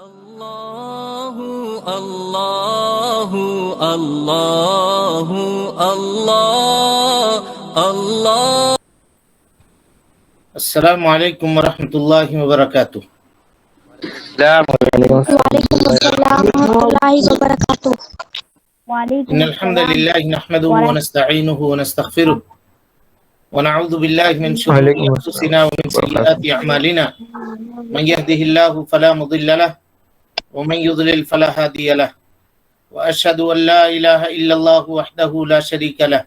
اللہ اللہ اللہ اللہ اللہ۔ السلام علیکم ورحمۃ اللہ وبرکاتہ۔ وعلیکم السلام ورحمۃ اللہ وبرکاتہ۔ ان الحمد للہ نحمده ونستعینه ونستغفره ونعوذ باللہ من شرور انفسنا ومن سیئات اعمالنا، من يهده الله فلا مضل له ومن يضلل فلا هادي له، واشهد ان لا اله الا الله وحده لا شريك له،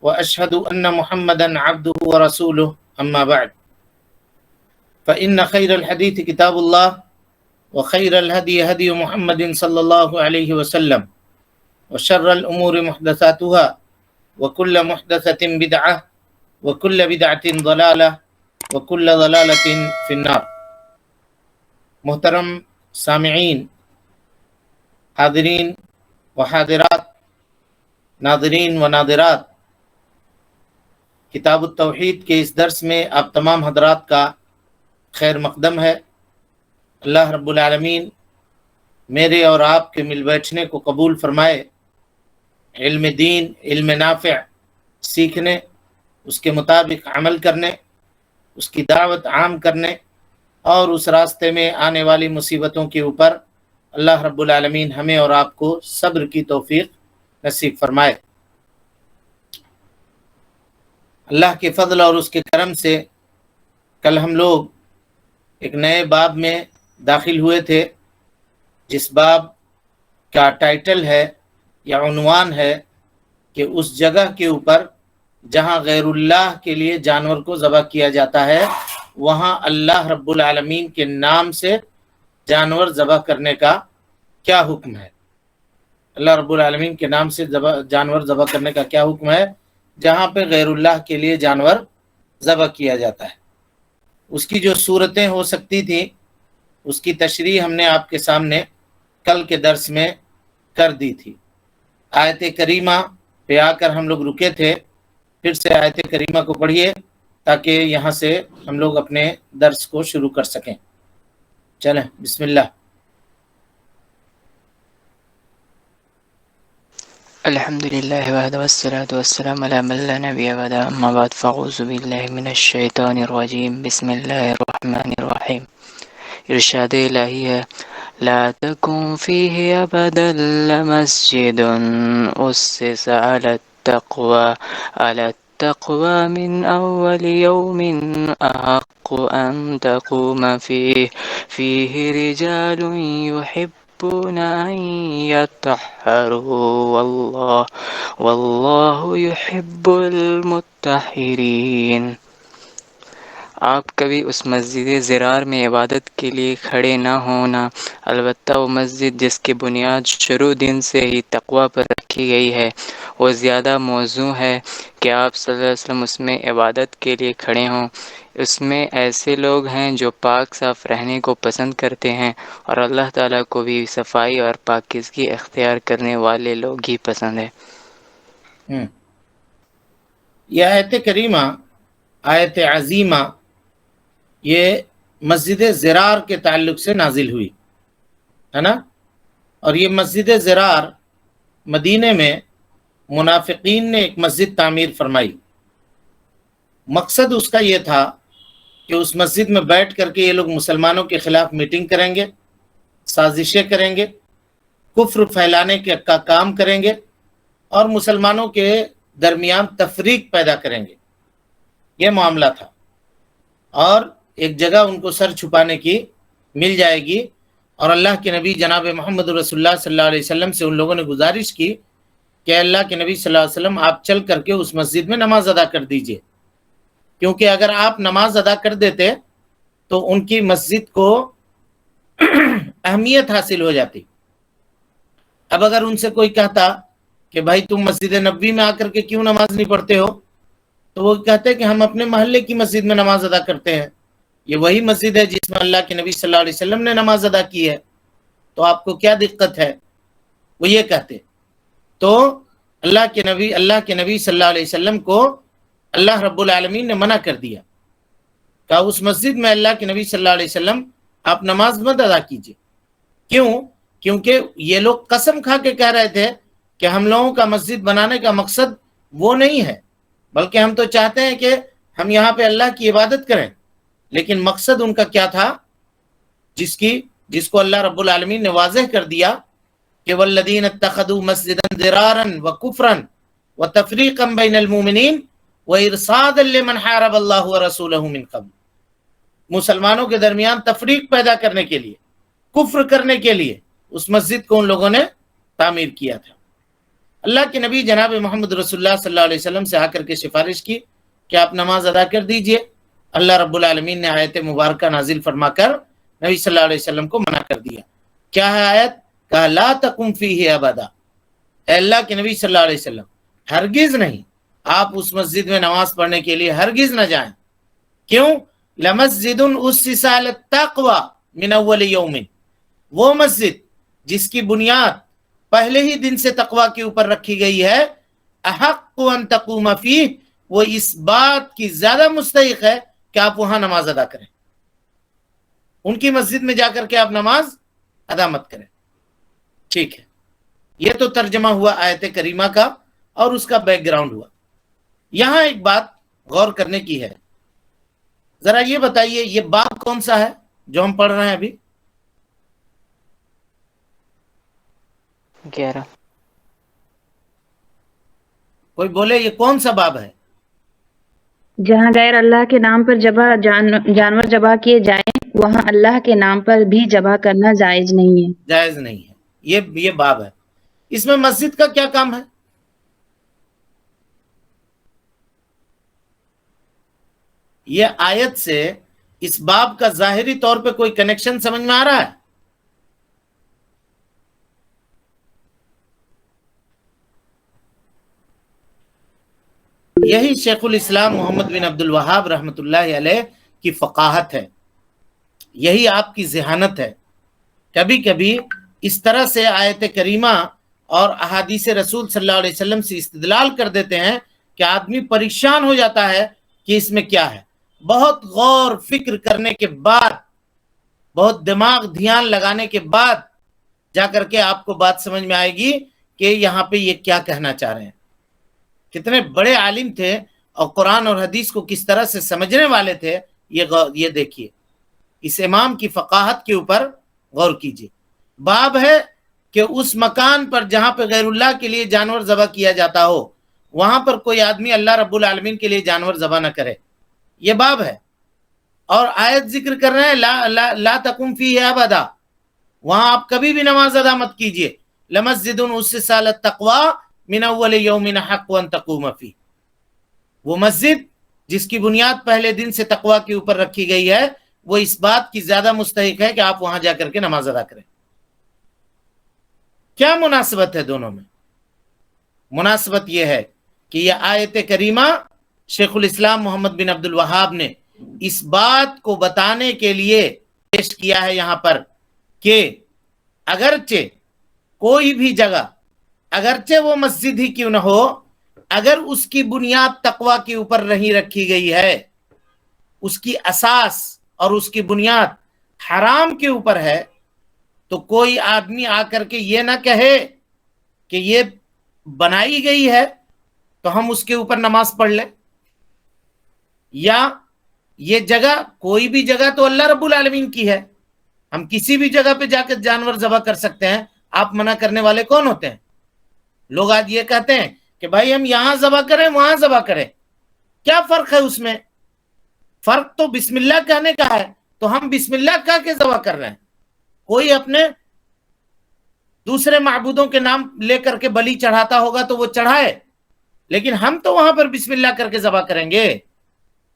واشهد ان محمدا عبده ورسوله، اما بعد فان خير الحديث كتاب الله وخير الهدي هدي محمد صلى الله عليه وسلم، وشر الأمور محدثاتها وكل محدثة بدعة وكل بدعة ضلالة وكل ضلالة في النار۔ محترم سامعین، حاضرین و حاضرات، ناظرین و ناظرات، کتاب التوحید کے اس درس میں آپ تمام حضرات کا خیر مقدم ہے۔ اللہ رب العالمین میرے اور آپ کے مل بیٹھنے کو قبول فرمائے، علم دین، علم نافع سیکھنے، اس کے مطابق عمل کرنے، اس کی دعوت عام کرنے اور اس راستے میں آنے والی مصیبتوں کے اوپر اللہ رب العالمین ہمیں اور آپ کو صبر کی توفیق نصیب فرمائے۔ اللہ کے فضل اور اس کے کرم سے کل ہم لوگ ایک نئے باب میں داخل ہوئے تھے، جس باب کا ٹائٹل ہے یا عنوان ہے کہ اس جگہ کے اوپر جہاں غیر اللہ کے لیے جانور کو ذبح کیا جاتا ہے، وہاں اللہ رب العالمین کے نام سے جانور ذبح کرنے کا کیا حکم ہے۔ اللہ رب العالمین کے نام سے جانور ذبح کرنے کا کیا حکم ہے جہاں پہ غیر اللہ کے لیے جانور ذبح کیا جاتا ہے۔ اس کی جو صورتیں ہو سکتی تھیں اس کی تشریح ہم نے آپ کے سامنے کل کے درس میں کر دی تھی۔ آیت کریمہ پہ آ کر ہم لوگ رکے تھے، پھر سے آیت کریمہ کو پڑھیے تاکہ یہاں سے ہم لوگ اپنے درس کو شروع کر سکیں۔ چلیں بسم اللہ۔ الحمد للہ وحدہ والصلاة والسلام علی من لا نبی بعدہ، اما بعد فاعوذ باللہ من الشیطان الرجیم، بسم اللہ الرحمن الرحیم۔ ارشاد الہی ہے، لا تکن فیہ ابدا لمسجد اسس علی التقوی من اول یوم احق ان تقوم فیہ رجال يحبون أن يطهروا والله يحب المطهرين۔ آپ کبھی اس مسجد زرار میں عبادت کے لیے کھڑے نہ ہونا، البتہ وہ مسجد جس کی بنیاد شروع دن سے ہی تقوی پر رکھی گئی ہے، وہ زیادہ موزوں ہے کہ آپ صلی اللہ علیہ وسلم اس میں عبادت کے لیے کھڑے ہوں۔ اس میں ایسے لوگ ہیں جو پاک صاف رہنے کو پسند کرتے ہیں، اور اللہ تعالیٰ کو بھی صفائی اور پاکیزگی اختیار کرنے والے لوگ ہی پسند ہے۔ یہ آیت کریمہ، آیت عظیمہ، یہ مسجد زرار کے تعلق سے نازل ہوئی ہے نا، اور یہ مسجد زرار مدینے میں منافقین نے ایک مسجد تعمیر فرمائی۔ مقصد اس کا یہ تھا کہ اس مسجد میں بیٹھ کر کے یہ لوگ مسلمانوں کے خلاف میٹنگ کریں گے، سازشیں کریں گے، کفر پھیلانے کا کام کریں گے اور مسلمانوں کے درمیان تفریق پیدا کریں گے۔ یہ معاملہ تھا، اور ایک جگہ ان کو سر چھپانے کی مل جائے گی، اور اللہ کے نبی جناب محمد رسول اللہ صلی اللہ علیہ وسلم سے ان لوگوں نے گزارش کی کہ اللہ کے نبی صلی اللہ علیہ وسلم آپ چل کر کے اس مسجد میں نماز ادا کر دیجئے، کیونکہ اگر آپ نماز ادا کر دیتے تو ان کی مسجد کو اہمیت حاصل ہو جاتی۔ اب اگر ان سے کوئی کہتا کہ بھائی تم مسجد نبوی میں آ کر کے کیوں نماز نہیں پڑھتے ہو، تو وہ کہتے کہ ہم اپنے محلے کی مسجد میں نماز ادا کرتے ہیں، یہ وہی مسجد ہے جس میں اللہ کے نبی صلی اللہ علیہ وسلم نے نماز ادا کی ہے، تو آپ کو کیا دقت ہے، وہ یہ کہتے۔ تو اللہ کے نبی صلی اللہ علیہ وسلم کو اللہ رب العالمین نے منع کر دیا کہ اس مسجد میں اللہ کے نبی صلی اللہ علیہ وسلم آپ نماز مت ادا کیجیے، کیوں؟ کیونکہ یہ لوگ قسم کھا کے کہہ رہے تھے کہ ہم لوگوں کا مسجد بنانے کا مقصد وہ نہیں ہے، بلکہ ہم تو چاہتے ہیں کہ ہم یہاں پہ اللہ کی عبادت کریں. لیکن مقصد ان کا کیا تھا؟ جس کو اللہ رب العالمین نے واضح کر دیا کہ والذین اتخذوا مسجدا ضرارا وکفرا وتفریقا بین المؤمنین وارصادا لمن حارب اللہ ورسولہ من قبل. مسلمانوں کے درمیان تفریق پیدا کرنے کے لیے، کفر کرنے کے لیے اس مسجد کو ان لوگوں نے تعمیر کیا تھا. اللہ کے نبی جناب محمد رسول اللہ صلی اللہ علیہ وسلم سے آ کر کے سفارش کی کہ آپ نماز ادا کر دیجئے. اللہ رب العالمین نے آیت مبارکہ نازل فرما کر نبی صلی اللہ علیہ وسلم کو منع کر دیا. کیا ہے آیت؟ کہا لا تقم فیہ ابدا، اے اللہ کے نبی صلی اللہ علیہ وسلم ہرگز نہیں آپ اس مسجد میں نماز پڑھنے کے لیے ہرگز نہ جائیں. کیوں؟ لمسجد اسس علی التقوی من اول یوم، وہ مسجد جس کی بنیاد پہلے ہی دن سے تقوی کے اوپر رکھی گئی ہے، احق ان تقوم فیہ، وہ اس بات کی زیادہ مستحق ہے کہ آپ وہاں نماز ادا کریں. ان کی مسجد میں جا کر کے آپ نماز ادا مت کریں. ٹھیک ہے، یہ تو ترجمہ ہوا آیت کریمہ کا اور اس کا بیک گراؤنڈ ہوا. یہاں ایک بات غور کرنے کی ہے، ذرا یہ بتائیے یہ باب کون سا ہے جو ہم پڑھ رہے ہیں ابھی؟ 11. کوئی بولے یہ کون سا باب ہے؟ جہاں غیر اللہ کے نام پر جانور ذبح کیے جائیں وہاں اللہ کے نام پر بھی ذبح کرنا جائز نہیں ہے. جائز نہیں ہے، یہ باب ہے. اس میں مسجد کا کیا کام ہے؟ یہ آیت سے اس باب کا ظاہری طور پہ کوئی کنیکشن سمجھ میں آ رہا ہے؟ یہی شیخ الاسلام محمد بن عبد الوہاب رحمۃ اللہ علیہ کی فقاہت ہے، یہی آپ کی ذہانت ہے. کبھی کبھی اس طرح سے آیت کریمہ اور احادیث رسول صلی اللہ علیہ وسلم سے استدلال کر دیتے ہیں کہ آدمی پریشان ہو جاتا ہے کہ اس میں کیا ہے. بہت غور فکر کرنے کے بعد، بہت دماغ دھیان لگانے کے بعد جا کر کے آپ کو بات سمجھ میں آئے گی کہ یہاں پہ یہ کیا کہنا چاہ رہے ہیں. کتنے بڑے عالم تھے اور قرآن اور حدیث کو کس طرح سے سمجھنے والے تھے، یہ دیکھیے. اس امام کی فقاہت کے اوپر غور کیجیے. باب ہے کہ اس مکان پر جہاں پہ غیر اللہ کے لیے جانور ذبح کیا جاتا ہو وہاں پر کوئی آدمی اللہ رب العالمین کے لیے جانور ذبح نہ کرے، یہ باب ہے. اور آیت ذکر کر رہے ہیں لا تقم فیہ ابدا، وہاں آپ کبھی بھی نماز ادا مت کیجیے. لمسجد اسس علی التقوی من اول یوم حق ان تقوم فیہ، وہ مسجد جس کی بنیاد پہلے دن سے تقوی کے اوپر رکھی گئی ہے وہ اس بات کی زیادہ مستحق ہے کہ آپ وہاں جا کر کے نماز ادا کریں. کیا مناسبت ہے دونوں میں؟ مناسبت یہ ہے کہ یہ آیت کریمہ شیخ الاسلام محمد بن عبد الوہاب نے اس بات کو بتانے کے لیے پیش کیا ہے یہاں پر کہ اگرچہ کوئی بھی جگہ، اگرچہ وہ مسجد ہی کیوں نہ ہو، اگر اس کی بنیاد تقوی کے اوپر نہیں رکھی گئی ہے، اس کی اساس اور اس کی بنیاد حرام کے اوپر ہے، تو کوئی آدمی آ کر کے یہ نہ کہے کہ یہ بنائی گئی ہے تو ہم اس کے اوپر نماز پڑھ لیں. یا یہ جگہ، کوئی بھی جگہ تو اللہ رب العالمین کی ہے، ہم کسی بھی جگہ پہ جا کر جانور ذبح کر سکتے ہیں. آپ منع کرنے والے کون ہوتے ہیں؟ لوگ آج یہ کہتے ہیں کہ بھائی ہم یہاں ذبح کریں وہاں ذبح کریں. کیا فرق ہے اس میں؟ فرق تو بسم اللہ کہنے کا ہے، تو ہم بسم اللہ کہہ کے ذبح کر رہے ہیں. کوئی اپنے دوسرے معبودوں کے نام لے کر کے بلی چڑھاتا ہوگا تو وہ چڑھائے، لیکن ہم تو وہاں پر بسم اللہ کر کے ذبح کریں گے.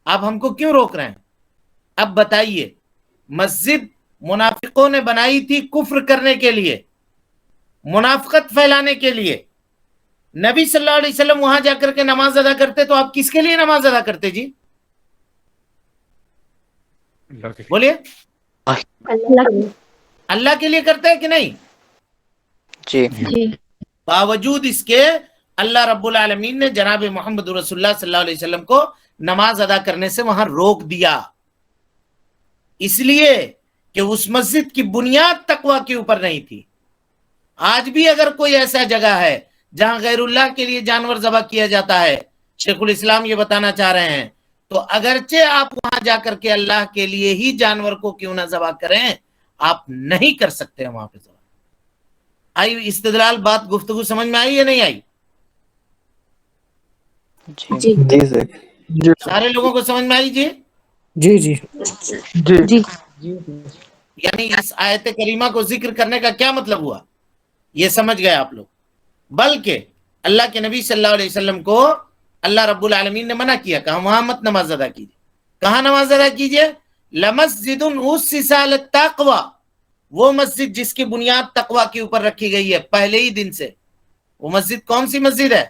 آپ ہم کو کیوں روک رہے ہیں؟ اب بتائیے، مسجد منافقوں نے بنائی تھی کفر کرنے کے لیے، منافقت پھیلانے کے لیے. نبی صلی اللہ علیہ وسلم وہاں جا کر کے نماز ادا کرتے تو آپ کس کے لیے نماز ادا کرتے جی؟ بولیے. اللہ کے لیے کرتے ہیں کہ نہیں؟ جی. باوجود اس کے اللہ رب العالمین نے جناب محمد رسول اللہ صلی اللہ علیہ وسلم کو نماز ادا کرنے سے وہاں روک دیا، اس لیے کہ اس مسجد کی بنیاد تقوی کے اوپر نہیں تھی۔ آج بھی اگر کوئی ایسا جگہ ہے جہاں غیر اللہ کے لیے جانور ذبح کیا جاتا ہے، شیخ الاسلام یہ بتانا چاہ رہے ہیں، تو اگرچہ آپ وہاں جا کر کے اللہ کے لیے ہی جانور کو کیوں نہ ذبح کریں، آپ نہیں کر سکتے وہاں پہ ذبح۔ آئی استدلال بات گفتگو سمجھ میں آئی یا نہیں آئی؟ جی جی جی سارے لوگوں کو سمجھ میں آئی جی؟ جی جی جی جی یعنی اس آیت کریمہ کو ذکر کرنے کا کیا مطلب ہوا، یہ سمجھ گئے آپ لوگ۔ بلکہ اللہ کے نبی صلی اللہ علیہ وسلم کو اللہ رب العالمین نے منع کیا، کہا وہاں مت نماز ادا کیجیے۔ کہاں نماز ادا کیجیے؟ لمسجد اسس علی التقوی، وہ مسجد جس کی بنیاد تقوی کے اوپر رکھی گئی ہے پہلے ہی دن سے۔ وہ مسجد کون سی مسجد ہے؟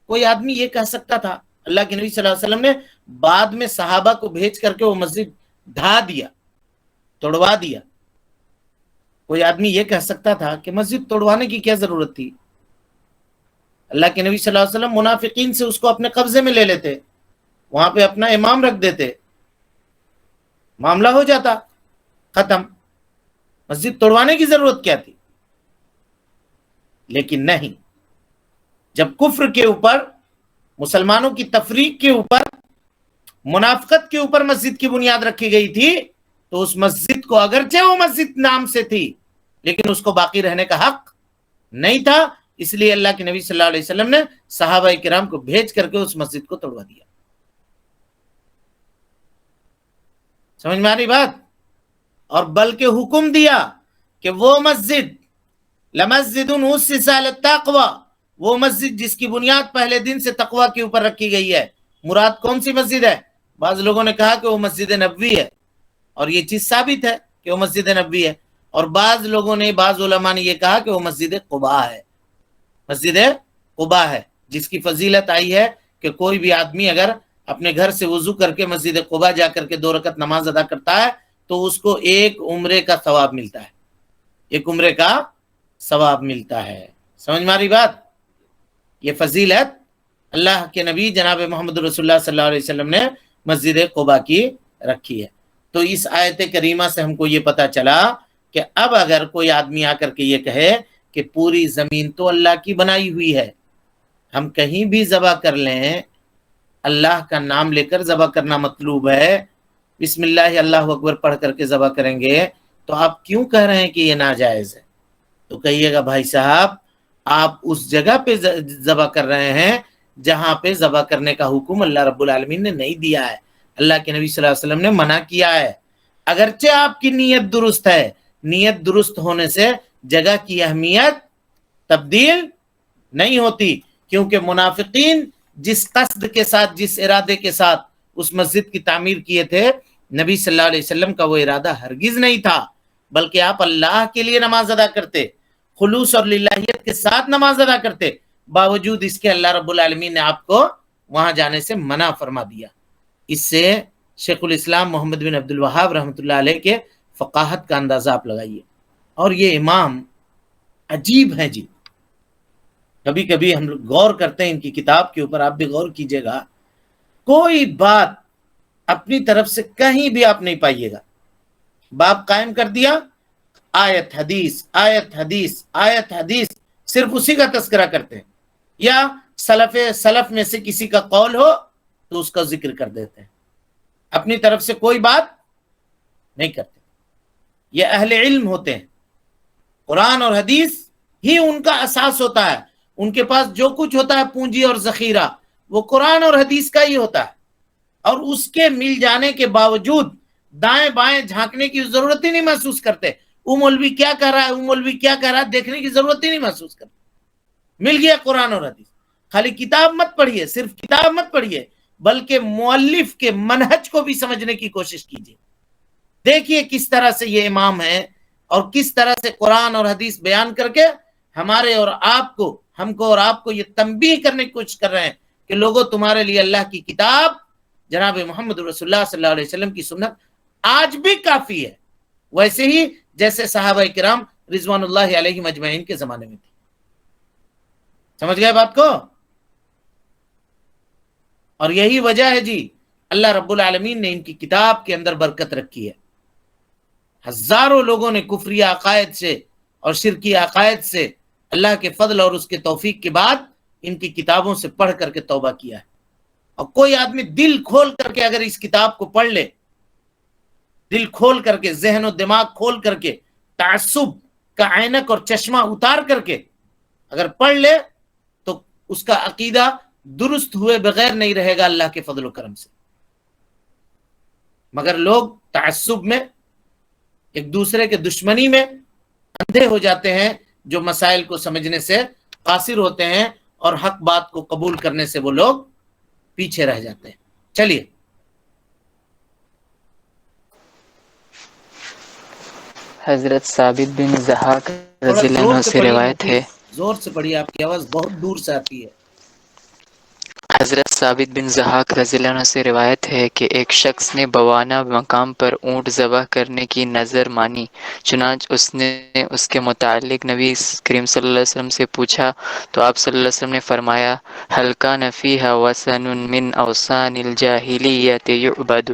کوئی آدمی یہ کہہ سکتا تھا، اللہ کے نبی صلی اللہ علیہ وسلم نے بعد میں صحابہ کو بھیج کر کے وہ مسجد ڈھا دیا، توڑوا دیا۔ کوئی آدمی یہ کہہ سکتا تھا کہ مسجد توڑوانے کی کیا ضرورت تھی؟ اللہ کے نبی صلی اللہ علیہ وسلم منافقین سے اس کو اپنے قبضے میں لے لیتے، وہاں پہ اپنا امام رکھ دیتے، معاملہ ہو جاتا ختم۔ مسجد توڑوانے کی ضرورت کیا تھی؟ لیکن نہیں، جب کفر کے اوپر، مسلمانوں کی تفریق کے اوپر، منافقت کے اوپر مسجد کی بنیاد رکھی گئی تھی، تو اس مسجد کو اگرچہ وہ مسجد نام سے تھی لیکن اس کو باقی رہنے کا حق نہیں تھا، اس لیے اللہ کے نبی صلی اللہ علیہ وسلم نے صحابہ کرام کو بھیج کر کے اس مسجد کو توڑوا دیا۔ سمجھ میں آ رہی بات؟ اور بلکہ حکم دیا کہ وہ مسجد لمسجد اسس علی التقوی، وہ مسجد جس کی بنیاد پہلے دن سے تقوی کے اوپر رکھی گئی ہے۔ مراد کون سی مسجد ہے؟ بعض لوگوں نے کہا کہ وہ مسجد نبوی ہے، اور یہ چیز ثابت ہے کہ وہ مسجد نبوی ہے، اور بعض لوگوں نے، بعض علماء نے یہ کہا کہ وہ مسجد قباء ہے، مسجد قباء ہے، جس کی فضیلت آئی ہے کہ کوئی بھی آدمی اگر اپنے گھر سے وضو کر کے مسجد قباء جا کر کے 2 رکعت نماز ادا کرتا ہے تو اس کو 1 عمرے کا ثواب ملتا ہے، 1 عمرے کا ثواب ملتا ہے۔ سمجھ میں آ رہی بات؟ یہ فضیلت اللہ کے نبی جناب محمد رسول اللہ صلی اللہ علیہ وسلم نے مسجد قباء کی رکھی ہے۔ تو اس آیت کریمہ سے ہم کو یہ پتا چلا کہ اب اگر کوئی آدمی آ کر کے یہ کہے کہ پوری زمین تو اللہ کی بنائی ہوئی ہے، ہم کہیں بھی ذبح کر لیں، اللہ کا نام لے کر ذبح کرنا مطلوب ہے، بسم اللہ اللہ اکبر پڑھ کر کے ذبح کریں گے، تو آپ کیوں کہہ رہے ہیں کہ یہ ناجائز ہے؟ تو کہیے گا بھائی صاحب، آپ اس جگہ پہ ذبح کر رہے ہیں جہاں پہ ذبح کرنے کا حکم اللہ رب العالمین نے نہیں دیا ہے، اللہ کے نبی صلی اللہ علیہ وسلم نے منع کیا ہے۔ اگرچہ آپ کی نیت درست ہے، نیت درست ہونے سے جگہ کی اہمیت تبدیل نہیں ہوتی، کیونکہ منافقین جس قصد کے ساتھ، جس ارادے کے ساتھ اس مسجد کی تعمیر کیے تھے، نبی صلی اللہ علیہ وسلم کا وہ ارادہ ہرگز نہیں تھا، بلکہ آپ اللہ کے لیے نماز ادا کرتے، خلوص اور للہیت کے ساتھ نماز ادا کرتے، باوجود اس کے اللہ رب العالمین نے آپ کو وہاں جانے سے منع فرما دیا۔ اس سے شیخ الاسلام محمد بن عبد الوہاب رحمۃ اللہ علیہ کے فقاہت کا اندازہ آپ لگائیے۔ اور یہ امام عجیب ہیں جی، کبھی کبھی ہم لوگ غور کرتے ہیں ان کی کتاب کے اوپر، آپ بھی غور کیجئے گا، کوئی بات اپنی طرف سے کہیں بھی آپ نہیں پائیے گا، باب قائم کر دیا، آیت حدیث آیت حدیث آیت حدیث، صرف اسی کا تذکرہ کرتے ہیں، یا سلف میں سے کسی کا قول ہو تو اس کا ذکر کر دیتے ہیں، اپنی طرف سے کوئی بات نہیں کرتے۔ یہ اہل علم ہوتے ہیں، قرآن اور حدیث ہی ان کا اساس ہوتا ہے، ان کے پاس جو کچھ ہوتا ہے پونجی اور ذخیرہ وہ قرآن اور حدیث کا ہی ہوتا ہے، اور اس کے مل جانے کے باوجود دائیں بائیں جھانکنے کی ضرورت ہی نہیں محسوس کرتے، وہ مولوی کیا کہہ رہا ہے، وہ مولوی کیا کہہ رہا ہے، دیکھنے کی ضرورت ہی نہیں محسوس کرتے۔ مل گیا قرآن اور حدیث، خالی کتاب مت پڑھیے، صرف کتاب مت پڑھیے، بلکہ مؤلف کے منہج کو بھی سمجھنے کی کوشش کیجیے۔ دیکھیے کس طرح سے یہ امام ہیں اور کس طرح سے قرآن اور حدیث بیان کر کے ہمارے اور آپ کو، ہم کو اور آپ کو یہ تنبیہ کرنے کی کوشش کر رہے ہیں کہ لوگوں، تمہارے لیے اللہ کی کتاب جناب محمد رسول اللہ صلی اللہ علیہ وسلم کی سنت آج بھی کافی ہے، ویسے ہی جیسے صحابہ کرام رضوان اللہ علیہم اجمعین کے زمانے میں تھی۔ سمجھ گئے بات کو؟ اور یہی وجہ ہے جی اللہ رب العالمین نے ان کی کتاب کے اندر برکت رکھی ہے۔ ہزاروں لوگوں نے کفری عقائد سے اور شرکی عقائد سے اللہ کے فضل اور اس کے توفیق کے بعد ان کی کتابوں سے پڑھ کر کے توبہ کیا ہے. اور کوئی آدمی دل کھول کر کے اگر اس کتاب کو پڑھ لے، دل کھول کر کے، ذہن و دماغ کھول کر کے، تعصب کا عینک اور چشمہ اتار کر کے اگر پڑھ لے تو اس کا عقیدہ درست ہوئے بغیر نہیں رہے گا اللہ کے فضل و کرم سے. مگر لوگ تعصب میں، ایک دوسرے کے دشمنی میں اندھے ہو جاتے ہیں، جو مسائل کو سمجھنے سے قاصر ہوتے ہیں اور حق بات کو قبول کرنے سے وہ لوگ پیچھے رہ جاتے ہیں. چلیے حضرت ثابت بن ضحاک تھوڑا رضی اللہ زور عنہ سے سے پڑھیے روایت مفتی، ہے. زور سے پڑھیے، آپ کی آواز بہت دور سے آتی ہے. حضرت ثابت بن ضحاک رضی اللہ عنہ سے روایت ہے کہ ایک شخص نے بوانا مقام پر اونٹ ذبح کرنے کی نظر مانی، چنانچہ اس نے اس کے متعلق نبی کریم صلی اللہ علیہ وسلم سے پوچھا تو آپ صلی اللہ علیہ وسلم نے فرمایا هل كان فيها وثن من اوثان الجاهلیۃ يعبد؟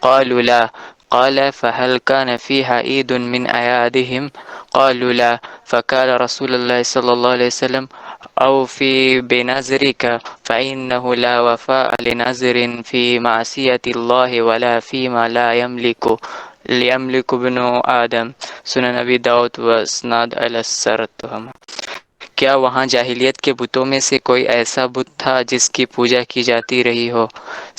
قالوا لا. قال فهل كان فيها عيد من اعيادهم؟ قالوا لا. فقال رسول الله صلى الله عليه وسلم أوفي بنذرك فإنه لا وفاء لنذر في معصية الله ولا فيما لا يملك ابن آدم. سنن نبی داؤد و اسناد علی الصرۃ. کیا وہاں جاہلیت کے بتوں میں سے کوئی ایسا بت تھا جس کی پوجا کی جاتی رہی ہو؟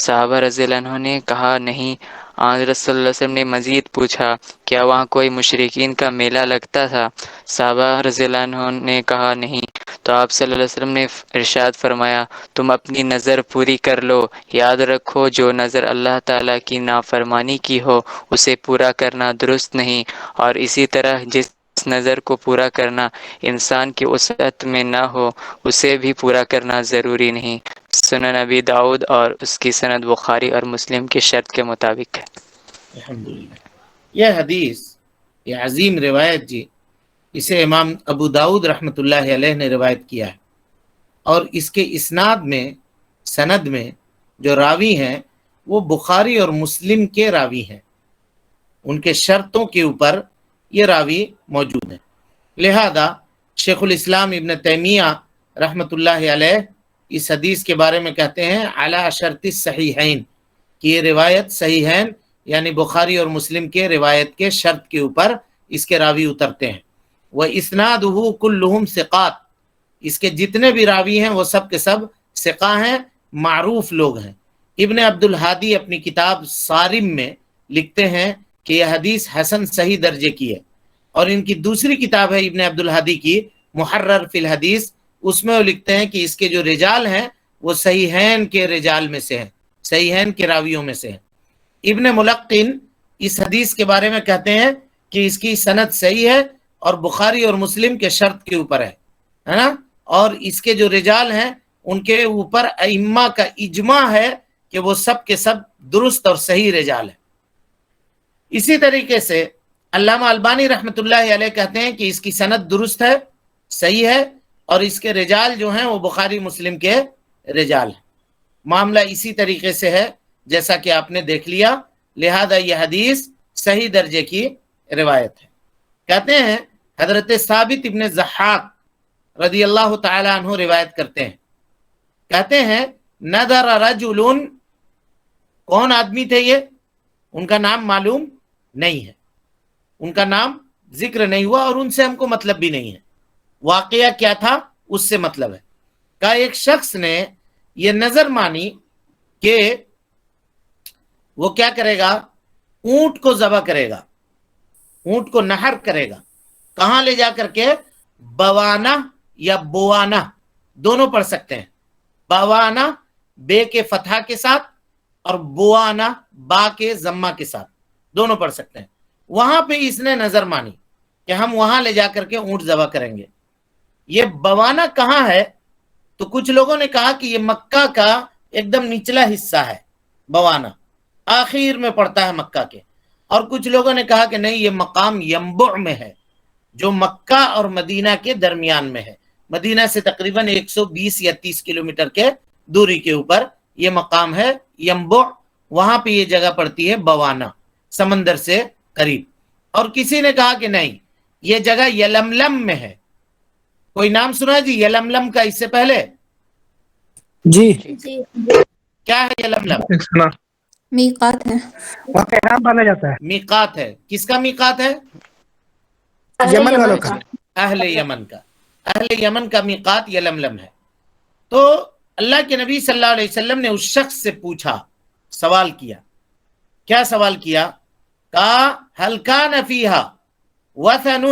صحابہ رضی اللہ عنہ نے کہا نہیں. حضرت صلی اللہ علیہ وسلم نے مزید پوچھا کیا وہاں کوئی مشرکین کا میلہ لگتا تھا؟ صحابہ رضی اللہ عنہ نے کہا نہیں. تو آپ صلی اللہ علیہ وسلم نے ارشاد فرمایا تم اپنی نظر پوری کر لو، یاد رکھو جو نظر اللہ تعالیٰ کی نافرمانی کی ہو اسے پورا کرنا درست نہیں، اور اسی طرح جس نظر کو پورا کرنا انسان کی وسعت میں نہ ہو اسے بھی پورا کرنا ضروری نہیں. سنن نبی داؤد اور اس کی سند بخاری اور مسلم کی شرط کے مطابق ہے. الحمدللہ. یہ حدیث، یہ عظیم روایت جی، اسے امام ابو داؤد رحمۃ اللہ علیہ نے روایت کیا ہے، اور اس کے اسناد میں، سند میں جو راوی ہیں وہ بخاری اور مسلم کے راوی ہیں، ان کے شرطوں کے اوپر یہ راوی موجود ہیں. لہذا شیخ الاسلام ابن تیمیہ رحمۃ اللہ علیہ اس حدیث کے بارے میں کہتے ہیں علی شرط الصحیحین، کہ یہ روایت صحیحین یعنی بخاری اور مسلم کے روایت کے شرط کے اوپر اس کے راوی اترتے ہیں. وَإِسْنَادُهُ كُلُّهُمْ ثِقَات، اس کے جتنے بھی راوی ہیں وہ سب کے سب ثقہ ہیں، معروف لوگ ہیں. ابن عبد الحادی اپنی کتاب صارم میں لکھتے ہیں کہ یہ حدیث حسن صحیح درجے کی ہے، اور ان کی دوسری کتاب ہے ابن عبد الحادی کی محرر فی الحدیث، اس میں وہ لکھتے ہیں کہ اس کے جو رجال ہیں وہ صحیحین کے رجال میں سے ہیں، صحیحین کے راویوں میں سے ہیں. ابن ملقن اس حدیث کے بارے میں کہتے ہیں کہ اس کی سند صحیح ہے اور بخاری اور مسلم کے شرط کے اوپر ہے نا، اور اس کے جو رجال ہیں ان کے اوپر ائمہ کا اجماع ہے کہ وہ سب کے سب درست اور صحیح رجال ہیں. اسی طریقے سے علامہ البانی رحمۃ اللہ علیہ کہتے ہیں کہ اس کی سند درست ہے، صحیح ہے، اور اس کے رجال جو ہیں وہ بخاری مسلم کے رجال ہیں. معاملہ اسی طریقے سے ہے جیسا کہ آپ نے دیکھ لیا، لہذا یہ حدیث صحیح درجے کی روایت ہے. کہتے ہیں حضرت ثابت ابن ضحاک رضی اللہ تعالی عنہ روایت کرتے ہیں، کہتے ہیں نذر رجل، کون آدمی تھے یہ؟ ان کا نام معلوم نہیں ہے، ان کا نام ذکر نہیں ہوا، اور ان سے ہم کو مطلب بھی نہیں ہے. واقعہ کیا تھا اس سے مطلب ہے. کہ ایک شخص نے یہ نظر مانی کہ وہ کیا کرے گا، اونٹ کو ذبح کرے گا، اونٹ کو نہر کرے گا. کہاں لے جا کر کے؟ بوانا یا بوانا دونوں پڑھ سکتے ہیں. بوانا بے کے فتحہ کے ساتھ اور بوانا با کے ضمہ کے ساتھ، دونوں پڑھ سکتے ہیں. وہاں پہ اس نے نظر مانی کہ ہم وہاں لے جا کر کے اونٹ ذبح کریں گے. یہ بوانا کہاں ہے؟ تو کچھ لوگوں نے کہا کہ یہ مکہ کا ایک دم نچلا حصہ ہے، بوانا آخر میں پڑتا ہے مکہ کے. اور کچھ لوگوں نے کہا کہ نہیں، یہ مقام ینبع میں ہے، جو مکہ اور مدینہ کے درمیان میں ہے. مدینہ سے تقریباً 120 یا 30 کلومیٹر کے دوری کے اوپر یہ مقام ہے ینبع. وہاں پہ یہ جگہ پڑتی ہے بوانا، سمندر سے قریب. اور کسی نے کہا کہ نہیں یہ جگہ یلملم میں ہے. کوئی نام سنا جی یلملم کا اس سے پہلے؟ جی جی کیا ہے یلملم؟ ایک سنا میقات ہے. وہاں پہ احرام باندھا جاتا ہے میقات ہے. کس کا میقات ہے؟ یمن والوں کا. اہل یمن کا. اہل یمن کا میقات یلملم ہے. تو اللہ کے نبی صلی اللہ علیہ وسلم نے اس شخص سے پوچھا، سوال کیا. کیا سوال کیا؟ کہا هل كان فيها وثن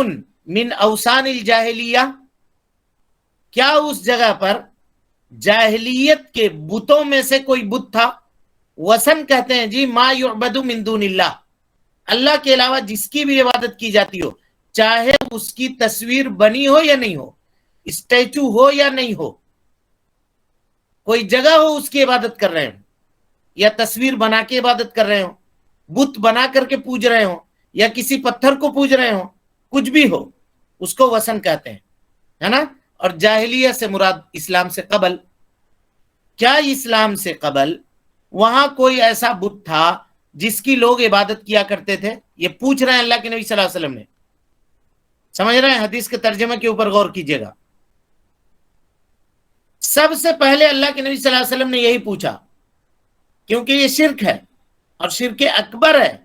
من اوثان الجاہلیہ، کیا اس جگہ پر جاہلیت کے بتوں میں سے کوئی بت تھا؟ وثن کہتے ہیں جی ما یعبد من دون اللہ، اللہ کے علاوہ جس کی بھی عبادت کی جاتی ہو، چاہے اس کی تصویر بنی ہو یا نہیں ہو، اسٹیچو ہو یا نہیں ہو، کوئی جگہ ہو اس کی عبادت کر رہے ہوں یا تصویر بنا کے عبادت کر رہے ہوں، بت بنا کر کے پوج رہے ہوں یا کسی پتھر کو پوج رہے ہوں، کچھ بھی ہو اس کو وثن کہتے ہیں، ہے نا. اور جاہلیہ سے مراد اسلام سے قبل. کیا اسلام سے قبل وہاں کوئی ایسا بت تھا جس کی لوگ عبادت کیا کرتے تھے؟ یہ پوچھ رہے ہیں اللہ کے نبی صلی اللہ علیہ وسلم نے. سمجھ رہے ہیں؟ حدیث کے ترجمے کے اوپر غور کیجئے گا. سب سے پہلے اللہ کے نبی صلی اللہ علیہ وسلم نے یہی پوچھا، کیونکہ یہ شرک ہے اور شرک اکبر ہے،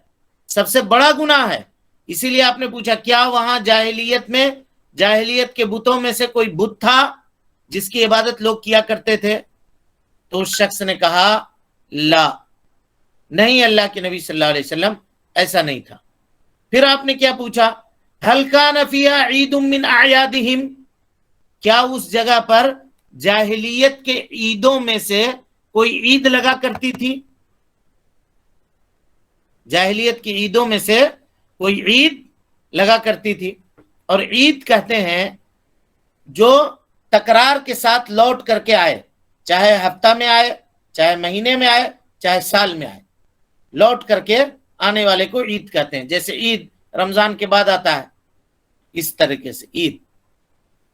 سب سے بڑا گناہ ہے. اسی لیے آپ نے پوچھا کیا وہاں جاہلیت میں، جاہلیت کے بتوں میں سے کوئی بت تھا جس کی عبادت لوگ کیا کرتے تھے؟ تو اس شخص نے کہا لا، نہیں اللہ کے نبی صلی اللہ علیہ وسلم ایسا نہیں تھا. پھر آپ نے کیا پوچھا؟ هل كان فيها عيد من اعيادهم، کیا اس جگہ پر جاہلیت کے عیدوں میں سے کوئی عید لگا کرتی تھی؟ جاہلیت کی عیدوں میں سے کوئی عید لگا کرتی تھی. اور عید کہتے ہیں جو تکرار کے ساتھ لوٹ کر کے آئے، چاہے ہفتہ میں آئے، چاہے مہینے میں آئے، چاہے سال میں آئے، لوٹ کر کے آنے والے کو عید کہتے ہیں. جیسے عید رمضان کے بعد آتا ہے، اس طریقے سے عید.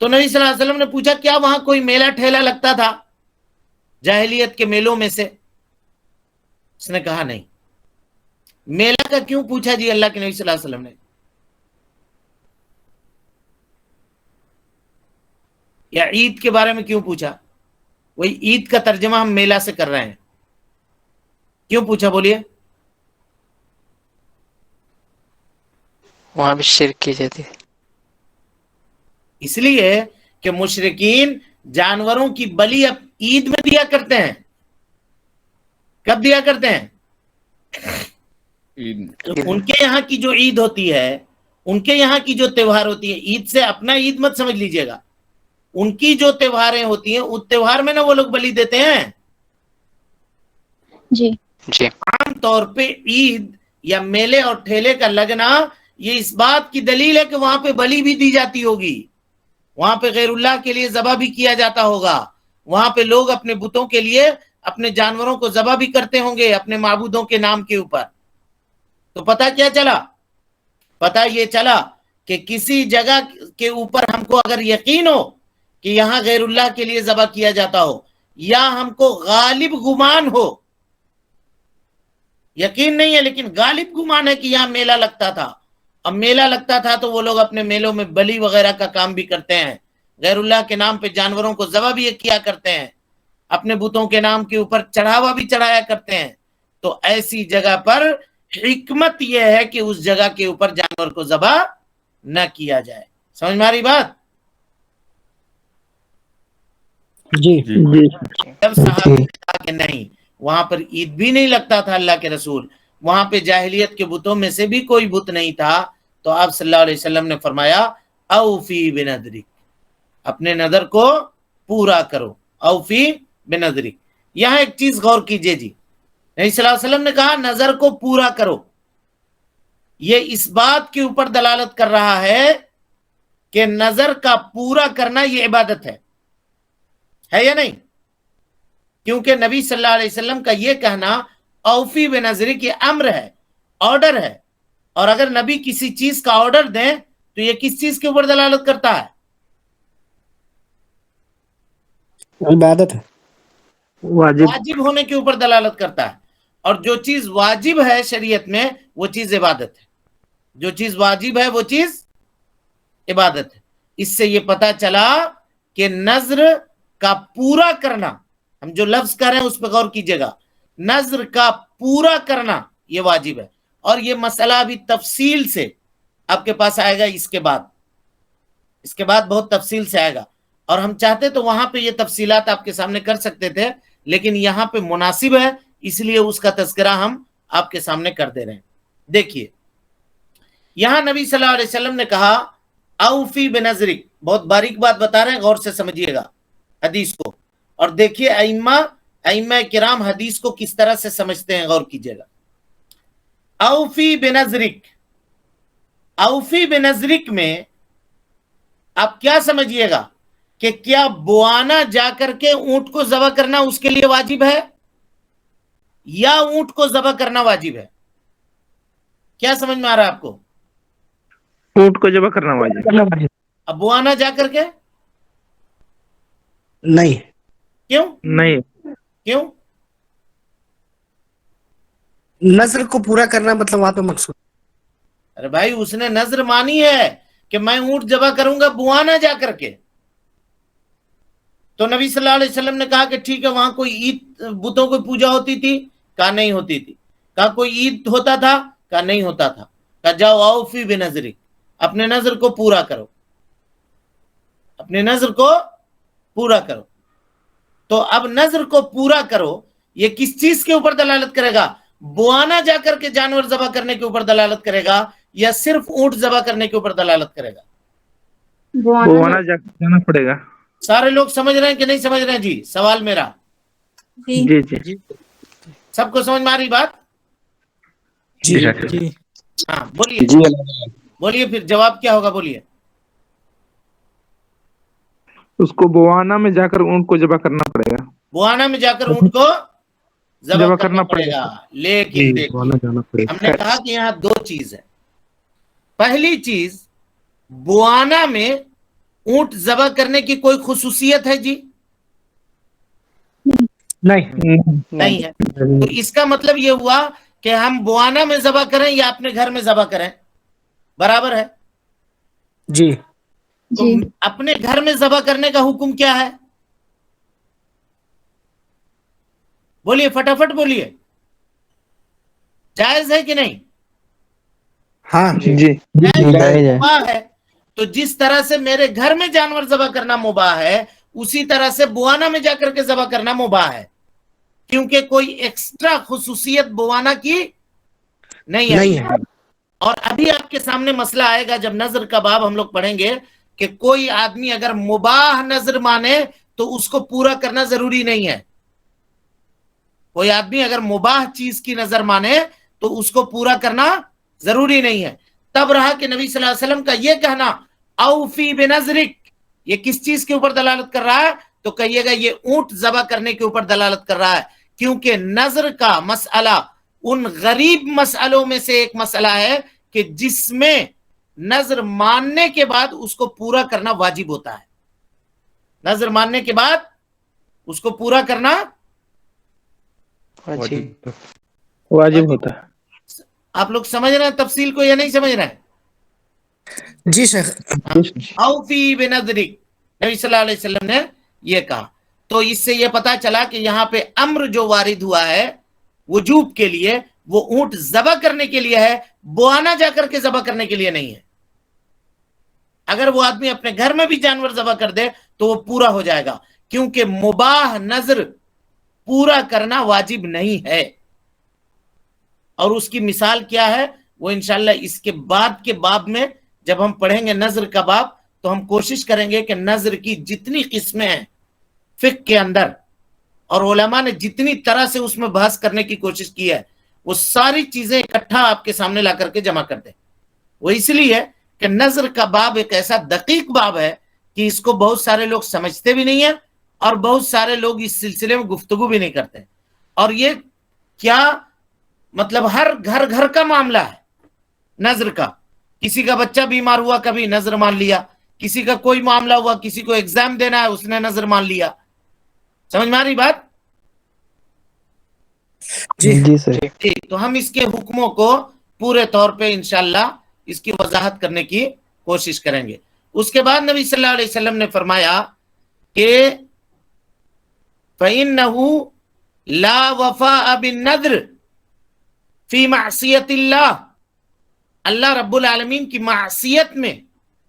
تو نبی صلی اللہ علیہ وسلم نے پوچھا کیا وہاں کوئی میلہ ٹھیلا لگتا تھا جاہلیت کے میلوں میں سے؟ اس نے کہا نہیں. میلہ کا کیوں پوچھا جی اللہ کے نبی صلی اللہ علیہ وسلم نے؟ یا عید کے بارے میں کیوں پوچھا؟ وہی عید کا ترجمہ ہم میلہ سے کر رہے ہیں. کیوں پوچھا بولیے؟ وہاں بھی شرک کی جاتی ہے. اس لیے کہ مشرکین جانوروں کی بلی اب عید میں دیا کرتے ہیں. کب دیا کرتے ہیں؟ ان کے یہاں کی جو عید ہوتی ہے، ان کے یہاں کی جو تہوار ہوتی ہے، عید سے اپنا عید مت سمجھ لیجئے گا، ان کی جو تہواریں ہوتی ہیں اس تہوار میں نا وہ لوگ بلی دیتے ہیں. جی جی عام طور پہ عید یا میلے اور ٹھیلے کا لگنا یہ اس بات کی دلیل ہے کہ وہاں پہ بلی بھی دی جاتی ہوگی، وہاں پہ غیر اللہ کے لیے ذبح بھی کیا جاتا ہوگا، وہاں پہ لوگ اپنے بتوں کے لیے اپنے جانوروں کو ذبح بھی کرتے ہوں گے اپنے معبودوں کے نام کے اوپر. تو پتہ کیا چلا؟ پتہ یہ چلا کہ کسی جگہ کے اوپر ہم کو اگر یقین ہو کہ یہاں غیر اللہ کے لیے ذبح کیا جاتا ہو، یا ہم کو غالب گمان ہو، یقین نہیں ہے لیکن غالب گمان ہے کہ یہاں میلہ لگتا تھا، اب میلہ لگتا تھا تو وہ لوگ اپنے میلوں میں بلی وغیرہ کا کام بھی کرتے ہیں، غیر اللہ کے نام پہ جانوروں کو ذبح بھی کیا کرتے ہیں، اپنے بتوں کے نام کے اوپر چڑھاوا بھی چڑھایا کرتے ہیں. تو ایسی جگہ پر حکمت یہ ہے کہ اس جگہ کے اوپر جانور کو ذبح نہ کیا جائے. سمجھ میں آ رہی بات؟ جی جی جب صحابہ نے کہا کہ نہیں وہاں پر عید بھی نہیں لگتا تھا اللہ کے رسول، وہاں پہ جاہلیت کے بتوں میں سے بھی کوئی بت نہیں تھا، تو آپ صلی اللہ علیہ وسلم نے فرمایا اوفی بنذرک، اپنے نظر کو پورا کرو. اوفی بنذرک. یہاں ایک چیز غور کیجئے جی، نبی صلی اللہ علیہ وسلم نے کہا نظر کو پورا کرو، یہ اس بات کے اوپر دلالت کر رہا ہے کہ نظر کا پورا کرنا یہ عبادت ہے یا نہیں؟ کیونکہ نبی صلی اللہ علیہ وسلم کا یہ کہنا اوفی بنظرک یہ امر ہے، آرڈر ہے، اور اگر نبی کسی چیز کا آرڈر دیں تو یہ کس چیز کے اوپر دلالت کرتا ہے؟ عبادت ہے، واجب ہونے کے اوپر دلالت کرتا ہے، اور جو چیز واجب ہے شریعت میں وہ چیز عبادت ہے. جو چیز واجب ہے وہ چیز عبادت ہے. اس سے یہ پتا چلا کہ نظر کا پورا کرنا، ہم جو لفظ کر رہے ہیں اس پہ غور کیجئے گا، نظر کا پورا کرنا یہ واجب ہے. اور یہ مسئلہ ابھی تفصیل سے آپ کے پاس آئے گا، اس کے بعد بہت تفصیل سے آئے گا. اور ہم چاہتے تو وہاں پہ یہ تفصیلات آپ کے سامنے کر سکتے تھے، لیکن یہاں پہ مناسب ہے اس لیے اس کا تذکرہ ہم آپ کے سامنے کر دے رہے ہیں. دیکھیے یہاں نبی صلی اللہ علیہ وسلم نے کہا اوفی بنظرک، بہت باریک بات بتا رہے ہیں، غور سے سمجھیے گا حدیث کو. اور دیکھیے ائمہ کرام حدیث کو کس طرح سے سمجھتے ہیں، غور کیجئے گا. اوفی بنظرک، اوفی بنظرک میں آپ کیا سمجھیے گا کہ کیا بوانا جا کر کے اونٹ کو ذبح کرنا اس کے لیے واجب ہے یا اونٹ کو ذبح کرنا واجب ہے؟ کیا سمجھ میں آ رہا ہے آپ کو؟ اونٹ کو ذبح کرنا واجب. اب بوانا جا کر کے نہیں. کیوں نہیں. کیوں؟ نظر کو پورا کرنا مطلب وہاں پہ مقصود. ارے بھائی اس نے نظر مانی ہے کہ میں اونٹ ذبح کروں گا بوانا جا کر کے. تو نبی صلی اللہ علیہ وسلم نے کہا کہ ٹھیک ہے، وہاں کوئی عید بتوں کو پوجا ہوتی تھی؟ کہا نہیں ہوتی تھی. کہا کوئی عید ہوتا تھا؟ کہا نہیں ہوتا تھا. کہا جاؤ اوفی بنظرک، اپنے نظر کو پورا کرو، اپنے نظر کو پورا کرو. تو اب نظر کو پورا کرو یہ کس چیز کے اوپر دلالت کرے گا؟ بوانا جا کر کے جانور ذبح کرنے کے اوپر دلالت کرے گا یا صرف اونٹ ذبح کرنے کے اوپر دلالت کرے گا؟ بوانا جانا پڑے گا. سارے لوگ سمجھ رہے ہیں کہ نہیں سمجھ رہے ہیں؟ جی سوال میرا، جی جی سب کو سمجھ میں آ رہی بات؟ جی. ہاں بولیے بولیے، پھر جواب کیا ہوگا؟ بولیے. اس کو بوانا میں جا کر اونٹ کو ذبح کرنا پڑے گا. بوانا میں جا کر اونٹ کو ذبح کرنا پڑے گا. لیکن دیکھیے ہم نے کہا کہ یہاں دو چیز ہے. پہلی چیز، بوانا میں اونٹ ذبح کرنے کی کوئی خصوصیت ہے؟ جی نہیں ہے. تو اس کا مطلب یہ ہوا کہ ہم بوانا میں ذبح کریں یا اپنے گھر میں ذبح کریں برابر ہے. جی. تو اپنے گھر میں ذبح کرنے کا حکم کیا ہے؟ بولیے فٹافٹ بولیے، جائز ہے کہ نہیں؟ ہاں جی مباح ہے. تو جس طرح سے میرے گھر میں جانور ذبح کرنا مباح ہے، اسی طرح سے بوانا میں جا کر کے ذبح کرنا مباح ہے، کیونکہ کوئی ایکسٹرا خصوصیت بوانا کی نہیں ہے. اور ابھی آپ کے سامنے مسئلہ آئے گا جب نظر کا باب ہم لوگ پڑھیں گے کہ کوئی آدمی اگر مباح نظر مانے تو اس کو پورا کرنا ضروری نہیں ہے. کوئی آدمی اگر مباح چیز کی نظر مانے تو اس کو پورا کرنا ضروری نہیں ہے. تب رہا کہ نبی صلی اللہ علیہ وسلم کا یہ کہنا اوفی بنظرک یہ کس چیز کے اوپر دلالت کر رہا ہے؟ تو کہیے گا یہ اونٹ ذبح کرنے کے اوپر دلالت کر رہا ہے، کیونکہ نظر کا مسئلہ ان غریب مسئلوں میں سے ایک مسئلہ ہے کہ جس میں نظر ماننے کے بعد اس کو پورا کرنا واجب ہوتا ہے. نظر ماننے کے بعد اس کو پورا کرنا واجب ہوتا ہے. آپ لوگ سمجھ رہے ہیں تفصیل کو یا نہیں سمجھ رہے ہیں؟ جی شیخ. اوفی بنظرک نبی صلی اللہ علیہ وسلم نے یہ کہا. تو اس سے یہ پتا چلا کہ یہاں پہ امر جو وارد ہوا ہے وجوب کے لیے وہ اونٹ ذبح کرنے کے لیے ہے، بوانا جا کر کے ذبح کرنے کے لیے نہیں ہے. اگر وہ آدمی اپنے گھر میں بھی جانور ذبح کر دے تو وہ پورا ہو جائے گا، کیونکہ مباح نظر پورا کرنا واجب نہیں ہے. اور اس کی مثال کیا ہے وہ انشاءاللہ اس کے بعد کے باب میں جب ہم پڑھیں گے نظر کا باب تو ہم کوشش کریں گے کہ نظر کی جتنی قسمیں ہیں فقہ کے اندر اور علماء نے جتنی طرح سے اس میں بحث کرنے کی کوشش کی ہے وہ ساری چیزیں اکٹھا آپ کے سامنے لا کر کے جمع کر دیں. وہ اس لیے کہ نظر کا باب ایک ایسا دقیق باب ہے کہ اس کو بہت سارے لوگ سمجھتے بھی نہیں ہیں اور بہت سارے لوگ اس سلسلے میں گفتگو بھی نہیں کرتے. اور یہ کیا مطلب ہر گھر کا معاملہ ہے نظر کا. کسی کا بچہ بیمار ہوا کبھی نظر مان لیا، کسی کا کوئی معاملہ ہوا، کسی کو ایگزام دینا ہے اس نے نظر مان لیا. سمجھ میں آ رہی بات؟ جی سر. ٹھیک، تو ہم اس کے حکموں کو پورے طور پہ انشاءاللہ اس کی وضاحت کرنے کی کوشش کریں گے. اس کے بعد نبی صلی اللہ علیہ وسلم نے فرمایا کہ فَإِنَّهُ لَا وَفَاءَ بِالنَّذْرِ فِي مَعْصِيَةِ اللَّهِ. اللہ رب العالمین کی معصیت میں،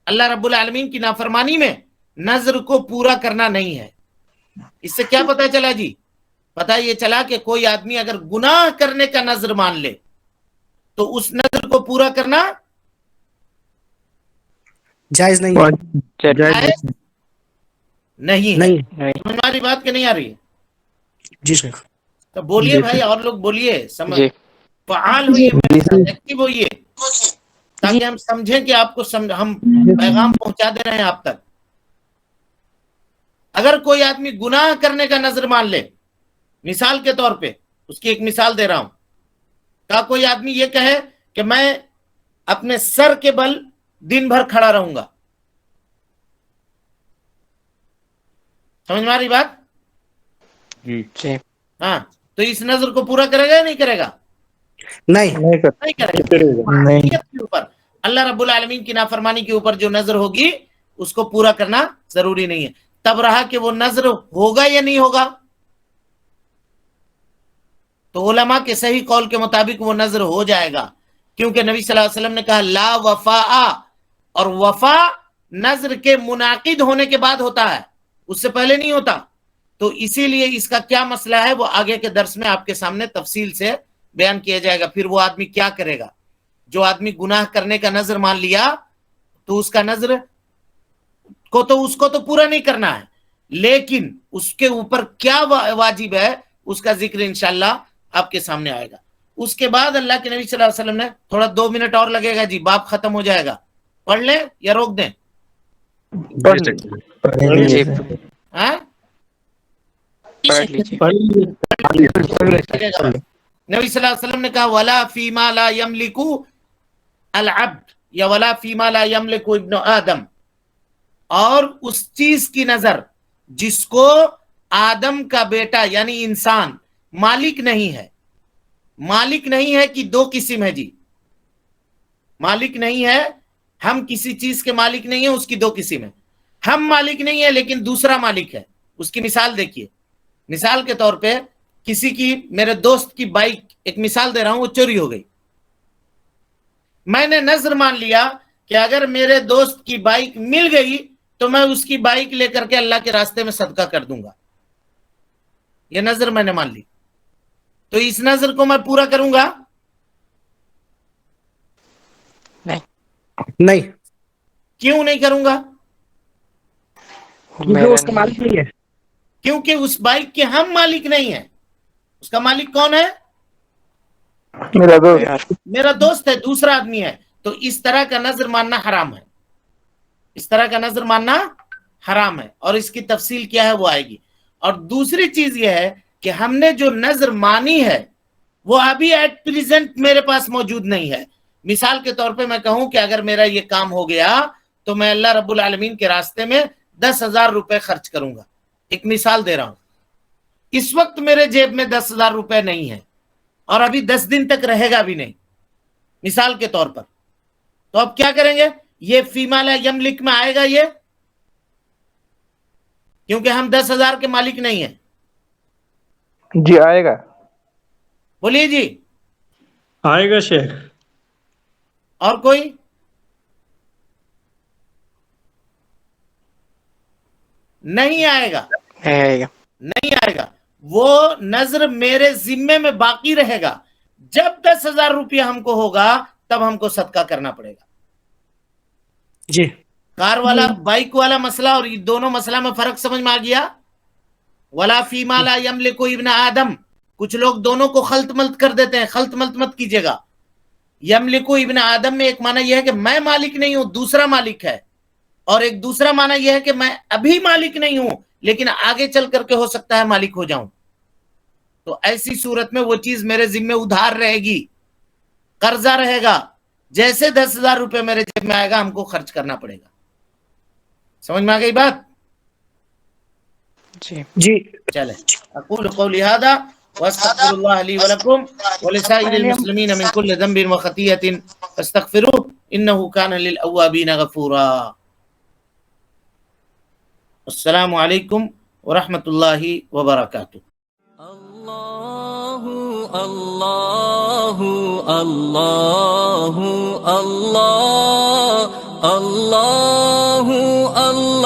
اللہ رب العالمین کی نافرمانی میں نذر کو پورا کرنا نہیں ہے. اس سے کیا پتہ چلا جی؟ پتہ یہ چلا کہ کوئی آدمی اگر گناہ کرنے کا نذر مان لے تو اس نذر کو پورا کرنا جائز نہیں ہے. جائز نہیں ہے. نہیں. ہماری بات کہ نہیں آ رہی ہے؟ جی شیخ. تو بولیے بھائی، اور لوگ بولیے، جی فعال ہوئیے، میرے ساتھ ایکٹیو ہوئیے، تاکہ ہم سمجھیں کہ آپ کو ہم پیغام پہنچا دے رہے ہیں آپ تک. اگر کوئی آدمی گناہ کرنے کا نذر مان لے، مثال کے طور پہ اس کی ایک مثال دے رہا ہوں، کیا کوئی آدمی یہ کہے کہ میں اپنے سر کے بل دن بھر کھڑا رہوں گا؟ سمجھ میں آ رہی بات؟ جی ہاں، تو اس نذر کو پورا کرے گا یا نہیں کرے گا؟ نہیں. نہیں کرے گا. معصیت کے اوپر، اللہ رب العالمین کی نافرمانی کے اوپر جو نذر ہوگی اس کو پورا کرنا ضروری نہیں ہے. تب رہا کہ وہ نذر ہوگا یا نہیں ہوگا، تو علماء کے صحیح قول کے مطابق وہ نذر ہو جائے گا، کیونکہ نبی صلی اللہ علیہ وسلم نے کہا لا وفاء، اور وفا نذر کے منعقد ہونے کے بعد ہوتا ہے، اس سے پہلے نہیں ہوتا. تو اسی لیے اس کا کیا مسئلہ ہے وہ آگے کے درس میں آپ کے سامنے تفصیل سے بیان کیا جائے گا. پھر وہ آدمی کیا کرے گا؟ جو آدمی گناہ کرنے کا نذر مان لیا تو اس کا نذر کو تو اس کو تو پورا نہیں کرنا ہے، لیکن اس کے اوپر کیا واجب ہے اس کا ذکر انشاءاللہ آپ کے سامنے آئے گا. اس کے بعد اللہ کے نبی صلی اللہ علیہ وسلم نے تھوڑا 2 منٹ اور لگے گا جی، باب ختم ہو جائے گا، پڑھ لیں یا روک دیں؟ ہاں نبی صلی اللہ علیہ وسلم نے کہا ولا فیما لا یملک العبد یا ولا فیما لا یملک ابن آدم، اور اس چیز کی نظر جس کو آدم کا بیٹا یعنی انسان مالک نہیں ہے. مالک نہیں ہے کہ 2 قسم ہے جی. مالک نہیں ہے، ہم کسی چیز کے مالک نہیں ہیں، اس کی 2 قسم ہے. ہم مالک نہیں ہے لیکن دوسرا مالک ہے. اس کی مثال دیکھیے. مثال کے طور پہ کسی کی، میرے دوست کی بائک، ایک مثال دے رہا ہوں، وہ چوری ہو گئی. میں نے نذر مان لیا کہ اگر میرے دوست کی بائک مل گئی تو میں اس کی بائک لے کر کے اللہ کے راستے میں صدقہ کر دوں گا. یہ نذر میں نے مان لی، تو اس نذر کو میں پورا کروں گا؟ نہیں. کیوں نہیں کروں گا؟ کیونکہ اس کا مالک نہیں ہے. کیونکہ اس بائک کے ہم مالک نہیں ہیں. اس کا مالک کون ہے؟ میرا دوست ہے، دوسرا آدمی ہے. تو اس طرح کا نذر ماننا حرام ہے. اس طرح کا نذر ماننا حرام ہے، اور اس کی تفصیل کیا ہے وہ آئے گی. اور دوسری چیز یہ ہے کہ ہم نے جو نذر مانی ہے وہ ابھی ایٹ پریزنٹ میرے پاس موجود نہیں ہے. مثال کے طور پہ میں کہوں کہ اگر میرا یہ کام ہو گیا تو میں اللہ رب العالمین کے راستے میں 10,000 روپے خرچ کروں گا. ایک مثال دے رہا ہوں. اس وقت میرے جیب میں 10,000 روپے نہیں ہے، اور ابھی 10 دن تک رہے گا بھی نہیں، مثال کے طور پر. تو اب کیا کریں گے؟ یہ فیما لا یملک میں آئے گا یہ، کیونکہ ہم 10,000 کے مالک نہیں ہیں. جی آئے گا. بولیے جی. آئے گا شیخ. اور کوئی؟ نہیں آئے گا. نہیں آئے گا. وہ نذر میرے ذمے میں باقی رہے گا. جب 10,000 روپیہ ہم کو ہوگا تب ہم کو صدقہ کرنا پڑے گا. جی. کار والا بائک والا مسئلہ اور یہ دونوں مسئلہ میں فرق سمجھ میں آ گیا؟ ولا فیما لا یملک ابن آدم. کچھ لوگ دونوں کو خلط ملط کر دیتے ہیں. خلط ملط مت کیجیے گا. یملک ابن آدم میں ایک معنی یہ ہے کہ میں مالک نہیں ہوں، دوسرا مالک ہے، اور ایک دوسرا معنی یہ ہے کہ میں ابھی مالک نہیں ہوں لیکن آگے چل کر کے ہو سکتا ہے مالک ہو جاؤں. تو ایسی صورت میں وہ چیز میرے ذمہ ادھار رہے گی، قرضہ رہے گا. جیسے 10,000 روپے میرے جیب میں آئے گا ہم کو خرچ کرنا پڑے گا. سمجھ میں آ گئی بات؟ جی. چلے. اقول قولی ھذا واستغفر اللہ لی ولکم ولسائر المسلمین من کل ذنب وخطیئۃ فاستغفروہ إنه كان للأوابين غفورا. السلام عليكم ورحمة الله وبركاته. الله الله الله الله الله الله